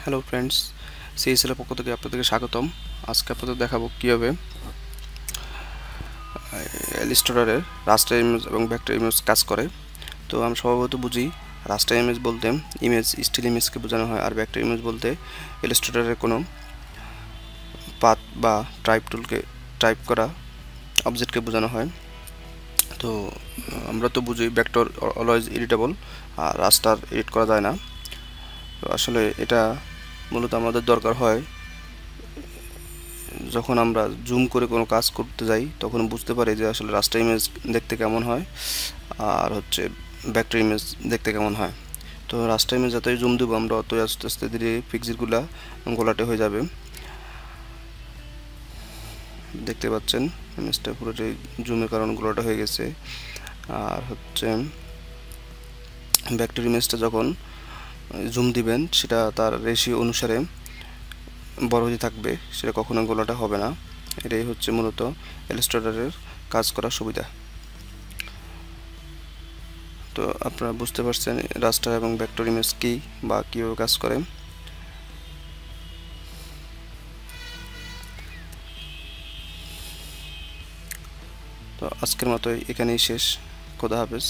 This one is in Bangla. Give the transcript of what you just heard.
হ্যালো ফ্রেন্ডস, সিএসএলের পক্ষ থেকে আপনাদেরকে স্বাগতম। আজকে আপনাদের দেখাবো কীভাবে ইলাস্ট্রেটরের রাস্টার ইমেজ এবং ভেক্টর ইমেজ কাজ করে। তো আমি স্বভাবত বুঝি রাস্টার ইমেজ বলতে ইমেজ স্টিল ইমেজকে বোঝানো হয়, আর ভেক্টর ইমেজ বলতে ইলাস্ট্রেটরের কোনো পাথ বা টাইপ করা অবজেক্টকে বোঝানো হয়। তো আমরা তো বুঝি ভেক্টর অলওয়েজ এডিটেবল, আর রাস্টার এডিট করা যায় না। তো আসলে এটা মূলত আমাদের দরকার হয় যখন আমরা জুম করে কোনো কাজ করতে যাই, তখন বুঝতে পারি যে আসলে রাস্টার ইমেজ দেখতে কেমন হয় আর ভেক্টর ইমেজ দেখতে কেমন হয়। তো রাস্টার ইমেজ যতই জুম দেবো আমরা অতই আস্তে আস্তে ধীরে পিক্সেলগুলো গোলাটে হয়ে যাবে। দেখতে পাচ্ছেন ইমেজটা পুরোটাই জুমের কারণে গোলাটে হয়ে গেছে। আর ভেক্টর ইমেজটা যখন জুম দিবেন সেটা তার রেশিও অনুসারে বড় হতে থাকবে, সেটা কখনো গোলাটা হবে না। এটাই হচ্ছে মূলত ইলাস্ট্রেটরের কাজ করার সুবিধা। তো আপনারা বুঝতে পারছেন রাস্টার এবং ভেক্টর ইমেজ কী বা কীভাবে কাজ করে। তো আজকের মতো এখানেই শেষ। খোদা হাফেজ।